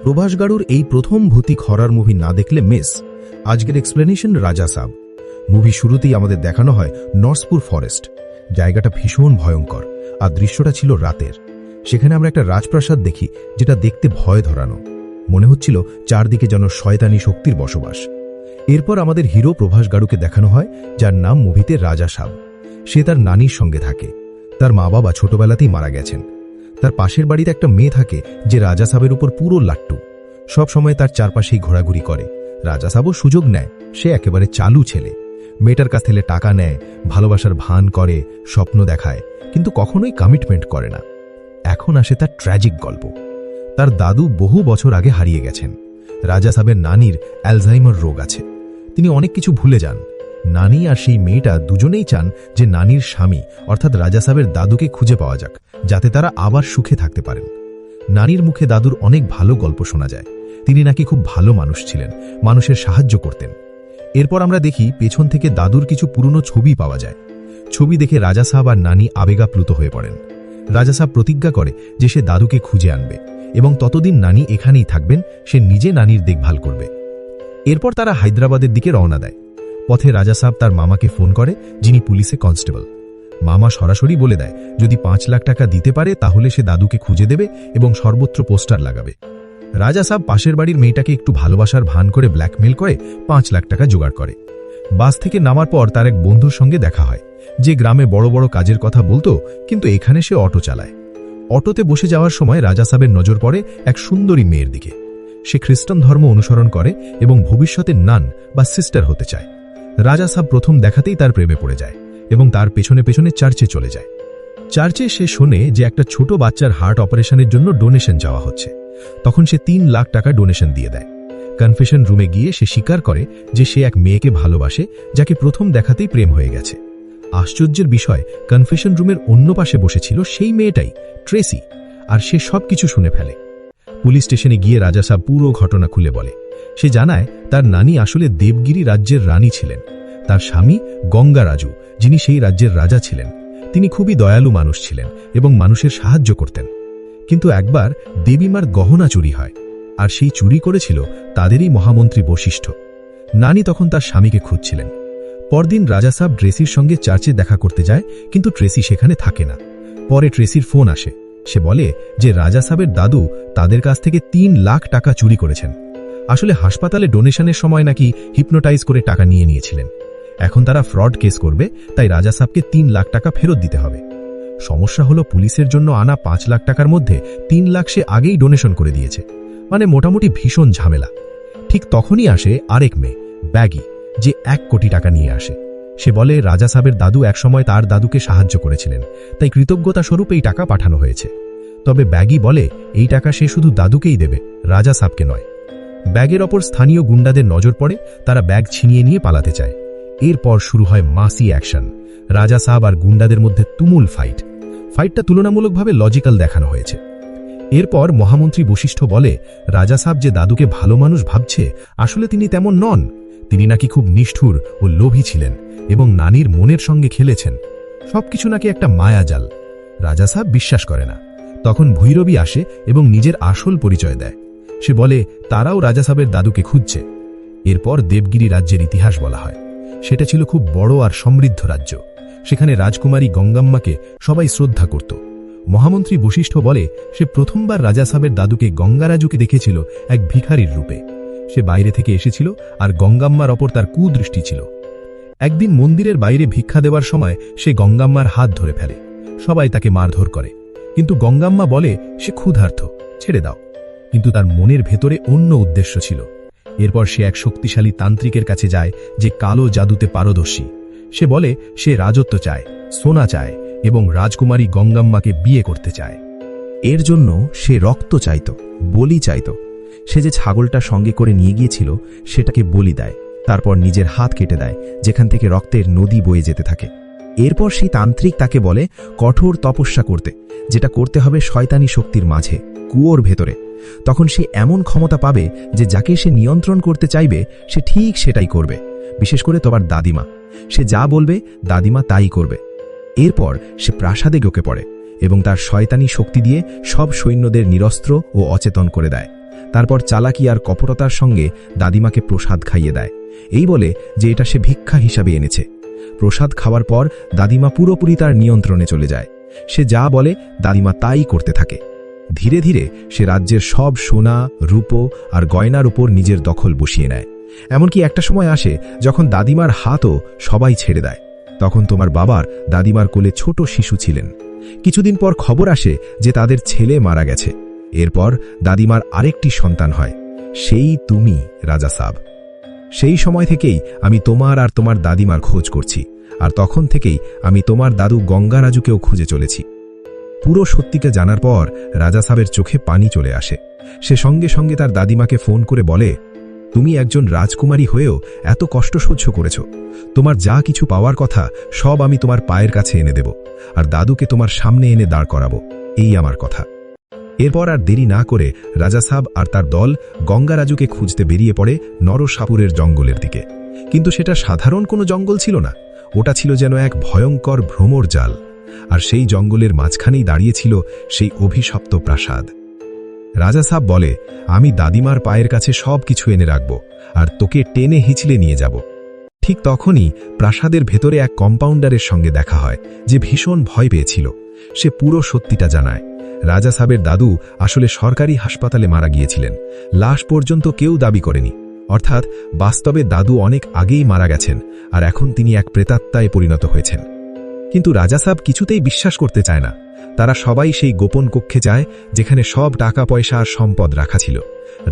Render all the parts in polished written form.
প্রভাস গাড়ুর এই প্রথম ভূতিক horror movie না দেখলে মিস। আজকের এক্সপ্লেনেশন রাজা সাব। মুভি শুরুতেই আমাদের দেখানো হয় নরসপুর ফরেস্ট। জায়গাটা ভীষণ ভয়ঙ্কর, আর দৃশ্যটা ছিল রাতের। সেখানে আমরা একটা রাজপ্রাসাদ দেখি, যেটা দেখতে ভয় ধরানো। মনে হচ্ছিল চারদিকে যেন শয়তানি শক্তির বসবাস। এরপর আমাদের হিরো প্রভাস গাড়ুকে দেখানো হয়, যার নাম মুভিতে রাজা সাব। সে তার নানির সঙ্গে থাকে। তার মা বাবা ছোটবেলাতেই মারা গেছেন। তার পাশের বাড়িতে একটা মেয়ে থাকে, যে রাজা সাবের উপর পুরো লাট্টু। সব সময় তার চারপাশেই ঘোরাঘুরি করে। রাজা সাবও সুযোগ নেয়। সে একেবারে চালু ছেলে। মেয়েটার কাছ থেকে টাকা নেয়, ভালোবাসার ভান করে, স্বপ্ন দেখায়, কিন্তু কখনোই কমিটমেন্ট করে না। এখন আসে তার ট্র্যাজিক গল্প। তার দাদু বহু বছর আগে হারিয়ে গেছেন। রাজা সাবের নানির অ্যালজাইমার রোগ আছে। তিনি অনেক কিছু ভুলে যান। নানি আর সেই মেয়েটা দুজনেই চান যে নানির স্বামী অর্থাৎ রাজা সাবের দাদুকে খুঁজে পাওয়া যাক, যাতে তারা আবার সুখে থাকতে পারেন। নানির মুখে দাদুর অনেক ভালো গল্প শোনা যায়। তিনি নাকি খুব ভালো মানুষ ছিলেন, মানুষের সাহায্য করতেন। এরপর আমরা দেখি পেছন থেকে দাদুর কিছু পুরনো ছবি পাওয়া যায়। ছবি দেখে রাজা সাহেব আর নানি আবেগাপ্লুত হয়ে পড়েন। রাজা সাহেব প্রতিজ্ঞা করে যে সে দাদুকে খুঁজে আনবে, এবং ততদিন নানি এখানেই থাকবেন। সে নিজে নানির দেখভাল করবে। এরপর তারা হায়দ্রাবাদের দিকে রওনা দেয়। পথে রাজা সাহেব তার মামাকে ফোন করে, যিনি পুলিশে কনস্টেবল। মামা সরাসরি বলে দেয় যদি 5 লাখ টাকা দিতে পারে তাহলে সে দাদুকে খুঁজে দেবে এবং সর্বত্র পোস্টার লাগাবে। রাজা সাহেব পাশের বাড়ির মেয়েটাকে একটু ভালোবাসার ভান করে ব্ল্যাকমেল করে 5 লাখ টাকা জোগাড় করে। বাস থেকে নামার পর তার এক বন্ধুর সঙ্গে দেখা হয়, যে গ্রামে বড় বড় কাজের কথা বলতো, কিন্তু এখানে সে অটো চালায়। অটোতে বসে যাওয়ার সময় রাজা সাহেবের নজর পড়ে এক সুন্দরী মেয়ের দিকে। সে খ্রিস্টান ধর্ম অনুসরণ করে এবং ভবিষ্যতে নান বা সিস্টার হতে চায়। রাজা সাহেব প্রথম দেখাতেই তার প্রেমে পড়ে যায় এবং তার পেছনে পেছনে চার্চে চলে যায়। চার্চে সে শোনে যে একটা ছোট বাচ্চার হার্ট অপারেশনের জন্য ডোনেশন চাওয়া হচ্ছে। তখন সে 3 লাখ টাকা ডোনেশন দিয়ে দেয়। কনফেশন রুমে গিয়ে সে স্বীকার করে যে সে এক মেয়েকে ভালোবাসে, যাকে প্রথম দেখাতেই প্রেম হয়ে গেছে। আশ্চর্যের বিষয়, কনফেশন রুমের অন্য পাশে বসেছিল সেই মেয়েটাই, ট্রেসি, আর সে সবকিছু শুনে ফেলে। পুলিশ স্টেশনে গিয়ে রাজা সাহেব পুরো ঘটনা খুলে বলে। সে জানায় তার নানি আসলে দেবগিরি রাজ্যের রানী ছিলেন। তার স্বামী গঙ্গারাজু, যিনি সেই রাজ্যের রাজা ছিলেন, তিনি খুবই দয়ালু মানুষ ছিলেন এবং মানুষের সাহায্য করতেন। কিন্তু একবার দেবীমার গহনা চুরি হয়, আর সেই চুরি করেছিল তাদেরই মহামন্ত্রী বশিষ্ঠ। নানি তখন তার স্বামীকে খুঁজছিলেন। পরদিন রাজা সাহেব ট্রেসির সঙ্গে চার্চে দেখা করতে যায়, কিন্তু ট্রেসি সেখানে থাকে না। পরে ট্রেসির ফোন আসে। সে বলে যে রাজা সাহেবের দাদু তাদের কাছ থেকে 3 লাখ টাকা চুরি করেছেন। আসলে হাসপাতালে ডোনেশনের সময় নাকি হিপনোটাইজ করে টাকা নিয়েছিলেন। এখন তারা ফ্রড কেস করবে, তাই রাজা সাহেবকে 3 লাখ টাকা ফেরত দিতে হবে। সমস্যা হলো পুলিশের জন্য আনা 5 লাখ টাকার মধ্যে 3 লাখ সে আগেই ডোনেশন করে দিয়েছে। মানে মোটামুটি ভীষণ ঝামেলা। ঠিক তখনই আসে আরেক মেয়ে, ব্যাগি, যে 1 কোটি টাকা নিয়ে আসে। সে বলে রাজা সাহেবের দাদু একসময় তার দাদুকে সাহায্য করেছিলেন, তাই কৃতজ্ঞতা স্বরূপ এই টাকা পাঠানো হয়েছে। তবে ব্যাগি বলে এই টাকা সে শুধু দাদুকেই দেবে, রাজা সাহেবকে নয়। ব্যাগের ওপর স্থানীয় গুন্ডাদের নজর পড়ে। তারা ব্যাগ ছিনিয়ে নিয়ে পালাতে চায়। এরপর শুরু হয় মাসি অ্যাকশন। রাজা সাহেব আর গুন্ডাদের মধ্যে তুমুল ফাইটটা তুলনামূলকভাবে লজিক্যাল দেখানো হয়েছে। এরপর মহামন্ত্রী বশিষ্ঠ বলে রাজা সাহেব যে দাদুকে ভালো মানুষ ভাবছে, আসলে তিনি তেমন নন। তিনি নাকি খুব নিষ্ঠুর ও লোভী ছিলেন এবং নানির মনের সঙ্গে খেলেছেন। সবকিছু নাকি একটা মায়াজাল। রাজা সাহেব বিশ্বাস করে না। তখন ভৈরবী আসে এবং নিজের আসল পরিচয় দেয়। সে বলে তারাও রাজা সাহেবের দাদুকে খুঁজছে। এরপর দেবগিরি রাজ্যের ইতিহাস বলা হয়। সেটা ছিল খুব বড় আর সমৃদ্ধ রাজ্য। সেখানে রাজকুমারী গঙ্গাম্মাকে সবাই শ্রদ্ধা করত। মহামন্ত্রী বশিষ্ঠ বলে সে প্রথমবার রাজা সাহেবের দাদুকে গঙ্গারাজুকে দেখেছিল এক ভিখারির রূপে। সে বাইরে থেকে এসেছিল আর গঙ্গাম্মার ওপর তার কুদৃষ্টি ছিল। একদিন মন্দিরের বাইরে ভিক্ষা দেওয়ার সময় সে গঙ্গাম্মার হাত ধরে ফেলে। সবাই তাকে মারধর করে, কিন্তু গঙ্গাম্মা বলে সে ক্ষুধার্ত, ছেড়ে দাও। কিন্তু তার মনের ভেতরে অন্য উদ্দেশ্য ছিল। এরপর সে এক শক্তিশালী তান্ত্রিকের কাছে যায়, যে কালো জাদুতে পারদর্শী। সে বলে সে রাজত্ব চায়, সোনা চায় এবং রাজকুমারী গঙ্গাম্মাকে বিয়ে করতে চায়। এর জন্য সে রক্ত চাইত, বলি চাইত। সে যে ছাগলটা সঙ্গে করে নিয়ে গিয়েছিল সেটাকে বলি দেয়, তারপর নিজের হাত কেটে দেয়, যেখান থেকে রক্তের নদী বয়ে যেতে থাকে। এরপর সেই তান্ত্রিক তাকে বলে কঠোর তপস্যা করতে, যেটা করতে হবে শয়তানি শক্তির মাঝে, কুয়োর ভেতরে। তখন সে এমন ক্ষমতা পাবে যে যাকে সে নিয়ন্ত্রণ করতে চাইবে সে ঠিক সেটাই করবে। বিশেষ করে তোমার দাদিমা, সে যা বলবে দাদিমা তাই করবে। এরপর সে প্রাসাদে ঢুকে পড়ে এবং তার শয়তানি শক্তি দিয়ে সব সৈন্যদের নিরস্ত্র ও অচেতন করে দেয়। তারপর চালাকি আর কপটতার সঙ্গে দাদিমাকে প্রসাদ খাইয়ে দেয়, এই বলে যে এটা সে ভিক্ষা হিসাবে এনেছে। প্রসাদ খাওয়ার পর দাদিমা পুরোপুরি তার নিয়ন্ত্রণে চলে যায়। সে যা বলে দাদিমা তাই করতে থাকে। ধীরে ধীরে সে রাজ্যের সব সোনা, রূপো আর গয়নার উপর নিজের দখল বসিয়ে নেয়। এমনকি একটা সময় আসে যখন দাদিমার হাতও সবাই ছেড়ে দেয়। তখন তোমার বাবার দাদিমার কোলে ছোট শিশু ছিলেন। কিছুদিন পর খবর আসে যে তাদের ছেলে মারা গেছে। এরপর দাদিমার আরেকটি সন্তান হয়, সেই তুমি রাজা সাব। সেই সময় থেকেই আমি তোমার আর তোমার দাদিমার খোঁজ করছি, আর তখন থেকেই আমি তোমার দাদু গঙ্গারাজুকেও খুঁজে চলেছি। পুরো সত্যিটা জানার পর রাজা সাবের চোখে পানি চলে আসে। সে সঙ্গে সঙ্গে তার দাদিমাকে ফোন করে বলে, তুমি একজন রাজকুমারী হয়েও এত কষ্ট সহ্য করেছ। তোমার যা কিছু পাওয়ার কথা সব আমি তোমার পায়ের কাছে এনে দেব, আর দাদুকে তোমার সামনে এনে দাঁড় করাবো, এই আমার কথা। এরপর আর দেরি না করে রাজা সাব আর তার দল গঙ্গারাজুকে খুঁজতে বেরিয়ে পড়ে নরসাপুরের জঙ্গলের দিকে। কিন্তু সেটা সাধারণ কোনো জঙ্গল ছিল না, ওটা ছিল যেন এক ভয়ঙ্কর ভ্রমর জাল। আর সেই জঙ্গলের মাঝখানেই দাঁড়িয়েছিল সেই অভিশপ্ত প্রাসাদ। রাজা সাব বলে, আমি দাদিমার পায়ের কাছে সব কিছু এনে রাখব, আর তোকে টেনে হিঁচড়ে নিয়ে যাব। ঠিক তখনই প্রাসাদের ভেতরে এক কম্পাউন্ডারের সঙ্গে দেখা হয়, যে ভীষণ ভয় পেয়েছিল। সে পুরো সত্যিটা জানায়। রাজা সাবের দাদু আসলে সরকারি হাসপাতালে মারা গিয়েছিলেন, লাশ পর্যন্ত কেউ দাবি করেনি। অর্থাৎ বাস্তবে দাদু অনেক আগেই মারা গেছেন, আর এখন তিনি এক প্রেতাত্মায় পরিণত হয়েছেন। কিন্তু রাজা সাব কিছুতেই বিশ্বাস করতে চায় না। তারা সবাই সেই গোপন কক্ষে যায় যেখানে সব টাকা পয়সা আর সম্পদ রাখা ছিল।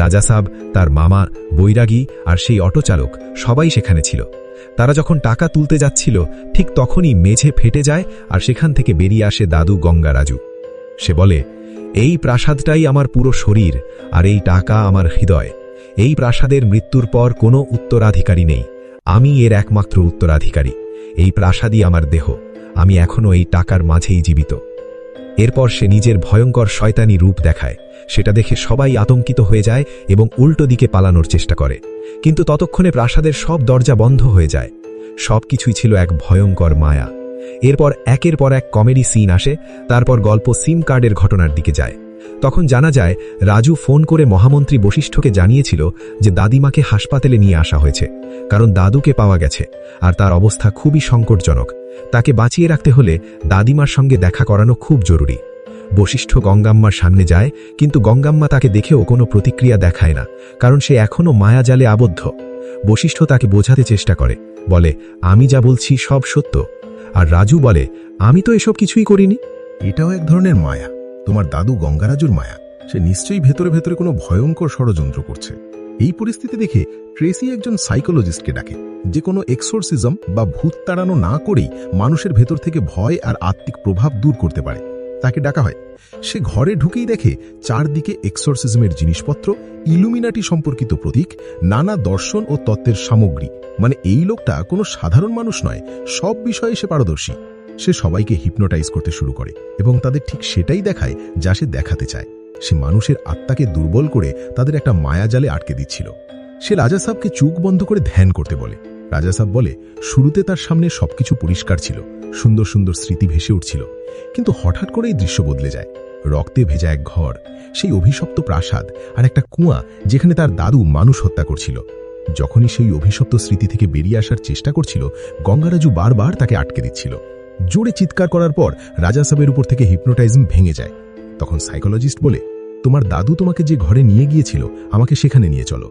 রাজা সাব, তার মামা, বৈরাগী আর সেই অটোচালক সবাই সেখানে ছিল। তারা যখন টাকা তুলতে যাচ্ছিল, ঠিক তখনই মেঝে ফেটে যায়, আর সেখান থেকে বেরিয়ে আসে দাদু গঙ্গারাজু। সে বলে, এই প্রাসাদটাই আমার পুরো শরীর, আর এই টাকা আমার হৃদয়। এই প্রাসাদের মৃত্যুর পর কোনো উত্তরাধিকারী নেই, আমি এর একমাত্র উত্তরাধিকারী। এই প্রাসাদই আমার দেহ, আমি এখনো এই টাকার মাঝেই জীবিত। এরপর সে নিজের ভয়ঙ্কর শয়তানি রূপ দেখায়। সেটা দেখে সবাই আতঙ্কিত হয়ে যায় এবং উল্টো দিকে পালানোর চেষ্টা করে। কিন্তু ততক্ষণে প্রাসাদের সব দরজা বন্ধ হয়ে যায়। সবকিছুই ছিল এক ভয়ঙ্কর মায়া। এরপর একের পর এক কমেডি সিন আসে। তারপর গল্প সিম কার্ডের ঘটনার দিকে যায়। তখন জানা যায় রাজু ফোন করে মহামন্ত্রী বশিষ্ঠকে জানিয়েছিল যে দাদিমাকে হাসপাতালে নিয়ে আসা হয়েছে, কারণ দাদুকে পাওয়া গেছে আর তার অবস্থা খুবই সংকটজনক। তাকে বাঁচিয়ে রাখতে হলে দাদিমার সঙ্গে দেখা করানো খুব জরুরি। বশিষ্ঠ গঙ্গাম্মার সামনে যায়, কিন্তু গঙ্গাম্মা তাকে দেখেও কোনো প্রতিক্রিয়া দেখায় না, কারণ সে এখনও মায়াজালে আবদ্ধ। বশিষ্ঠ তাকে বোঝাতে চেষ্টা করে, বলে, আমি যা বলছি সব সত্য। আর রাজু বলে, আমি তো এসব কিছুই করিনি। এটাও এক ধরনের মায়া, তোমার দাদু গঙ্গারাজুর মায়া। সে নিশ্চয়ই ভেতরে ভেতরে কোনো ভয়ঙ্কর ষড়যন্ত্র করছে। এই পরিস্থিতি দেখে ট্রেসি একজন সাইকোলজিস্টকে ডাকে, যে কোনো এক্সোরসিজম বা ভূত তাড়ানো না করেই মানুষের ভেতর থেকে ভয় আর আত্মিক প্রভাব দূর করতে পারে। তাকে ডাকা হয়। সে ঘরে ঢুকেই দেখে চারদিকে এক্সোরসিজমের জিনিসপত্র, ইলুমিনাটি সম্পর্কিত প্রতীক, নানা দর্শন ও তত্ত্বের সামগ্রী। মানে এই লোকটা কোনো সাধারণ মানুষ নয়, সব বিষয়ে সে পারদর্শী। সে সবাইকে হিপনোটাইজ করতে শুরু করে এবং তাদের ঠিক সেটাই দেখায় যা সে দেখাতে চায়। সে মানুষের আত্মাকে দুর্বল করে তাদের একটা মায়াজালে আটকে দিচ্ছিল। সে রাজা সাবকে চোখ বন্ধ করে ধ্যান করতে বলে। রাজা সাব বলে, শুরুতে তার সামনে সবকিছু পরিষ্কার ছিল, সুন্দর সুন্দর স্মৃতি ভেসে উঠছিল। কিন্তু হঠাৎ করেই দৃশ্য বদলে যায়। রক্তে ভেজা এক ঘর, সেই অভিশপ্ত প্রাসাদ, আর একটা কুয়া যেখানে তার দাদু মানুষ হত্যা করছিল। যখনই সেই অভিশপ্ত স্মৃতি থেকে বেরিয়ে আসার চেষ্টা করছিল, গঙ্গারাজু বারবার তাকে আটকে দিচ্ছিল। জোরে চিৎকার করার পর রাজা সাবের উপর থেকে হিপনোটাইজম ভেঙে যায়। তখন সাইকোলজিস্ট বলে, তোমার দাদু তোমাকে যে ঘরে নিয়ে গিয়েছিল, আমাকে সেখানে নিয়ে চলো।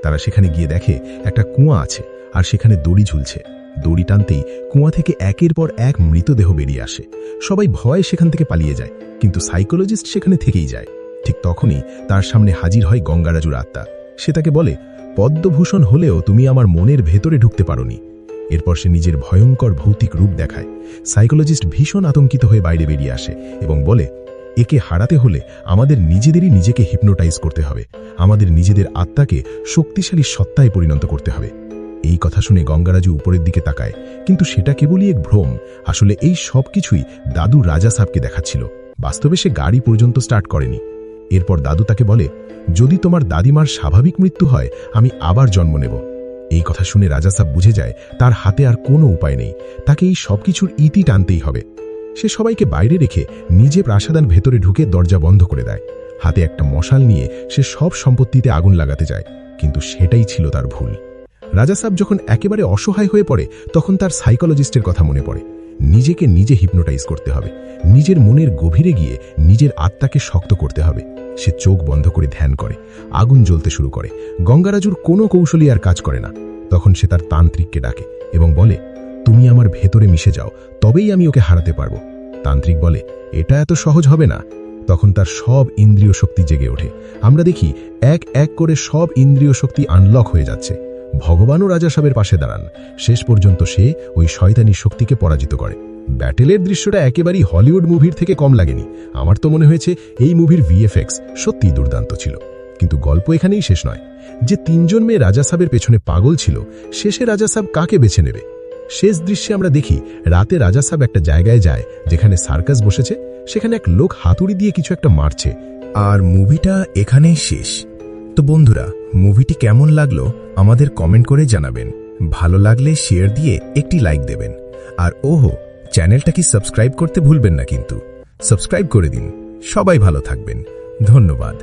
তারা সেখানে গিয়ে দেখে একটা কুয়া আছে, আর সেখানে দড়ি ঝুলছে। দড়ি টানতেই কুয়া থেকে একের পর এক মৃতদেহ বেরিয়ে আসে। সবাই ভয়ে সেখান থেকে পালিয়ে যায়, কিন্তু সাইকোলজিস্ট সেখানে থেকেই যায়। ঠিক তখনই তার সামনে হাজির হয় গঙ্গারাজুর আত্মা। সে তাকে বলে, পদ্মভূষণ হলেও তুমি আমার মনের ভেতরে ঢুকতে পারোনি। এরপর সে নিজের ভয়ঙ্কর ভৌতিক রূপ দেখায়। সাইকোলজিস্ট ভীষণ আতঙ্কিত হয়ে বাইরে বেরিয়ে আসে এবং বলে, একে হারাতে হলে আমাদের নিজেদেরই নিজেকে হিপনোটাইজ করতে হবে, আমাদের নিজেদের আত্মাকে শক্তিশালী সত্তায় পরিণত করতে হবে। এই কথা শুনে গঙ্গারাজু উপরের দিকে তাকায়, কিন্তু সেটা কেবলই এক ভ্রম। আসলে এই সব কিছুই দাদু রাজা সাবকে দেখাচ্ছিল। বাস্তবে সে গাড়ি পর্যন্ত স্টার্ট করেনি। এরপর দাদু তাকে বলে, যদি তোমার দাদিমার স্বাভাবিক মৃত্যু হয়, আমি আবার জন্ম নেব। এই কথা শুনে রাজা সাব বুঝে যায় তার হাতে আর কোনো উপায় নেই, তাকে এই সবকিছুর ইতি টানতেই হবে। সে সবাইকে বাইরে রেখে নিজে প্রাসাদের ভেতরে ঢুকে দরজা বন্ধ করে দেয়। হাতে একটা মশাল নিয়ে সে সব সম্পত্তিতে আগুন লাগাতে যায়, কিন্তু সেটাই ছিল তার ভুল। রাজা সাহেব যখন একেবারে অসহায় হয়ে পড়ে তখন তার সাইকোলজিস্টের কথা মনে পড়ে। নিজেকে নিজে হিপনোটাইজ করতে হবে, নিজের মনের গভীরে গিয়ে নিজের আত্মাকে শক্ত করতে হবে। সে চোখ বন্ধ করে ধ্যান করে, আগুন জ্বলতে শুরু করে। গঙ্গারাজুর কোনো কৌশলই আর কাজ করে না। তখন সে তার তান্ত্রিককে ডাকে এবং বলে, তুমি আমার ভেতরে মিশে যাও, তবেই আমি ওকে হারাতে পারবো। তান্ত্রিক বলে, এটা এত সহজ হবে না। তখন তার সব ইন্দ্রিয় শক্তি জেগে ওঠে। আমরা দেখি এক এক করে সব ইন্দ্রিয় শক্তি আনলক হয়ে যাচ্ছে। ভগবানও রাজা সাহেবের পাশে দাঁড়ান। শেষ পর্যন্ত সে ওই শয়তানি শক্তিকে পরাজিত করে। ব্যাটেলের দৃশ্যটা একেবারেই হলিউড মুভির থেকে কম লাগেনি। আমার তো মনে হয়েছে এই মুভির VFX সত্যিই দুর্দান্ত ছিল। কিন্তু গল্প এখানেই শেষ নয়। যে 3 জন মেয়ে রাজা সাহেবের পেছনে পাগল ছিল, শেষে রাজা সাহেব কাকে বেছে নেবে? শেষ দৃশ্যে আমরা দেখি রাতে রাজা সাহেব একটা জায়গায় যায় যেখানে সার্কাস বসেছে। সেখানে এক লোক হাতুড়ি দিয়ে কিছু একটা মারছে। আর মুভিটা এখানেই শেষ। তো বন্ধুরা, মুভিটি কেমন লাগলো আমাদের কমেন্ট করে জানাবেন। ভালো লাগলে শেয়ার দিয়ে একটি লাইক দেবেন। আর ওহো, চ্যানেলটাকে সাবস্ক্রাইব করতে ভুলবেন না কিন্তু। সাবস্ক্রাইব করে দিন। সবাই ভালো থাকবেন। ধন্যবাদ।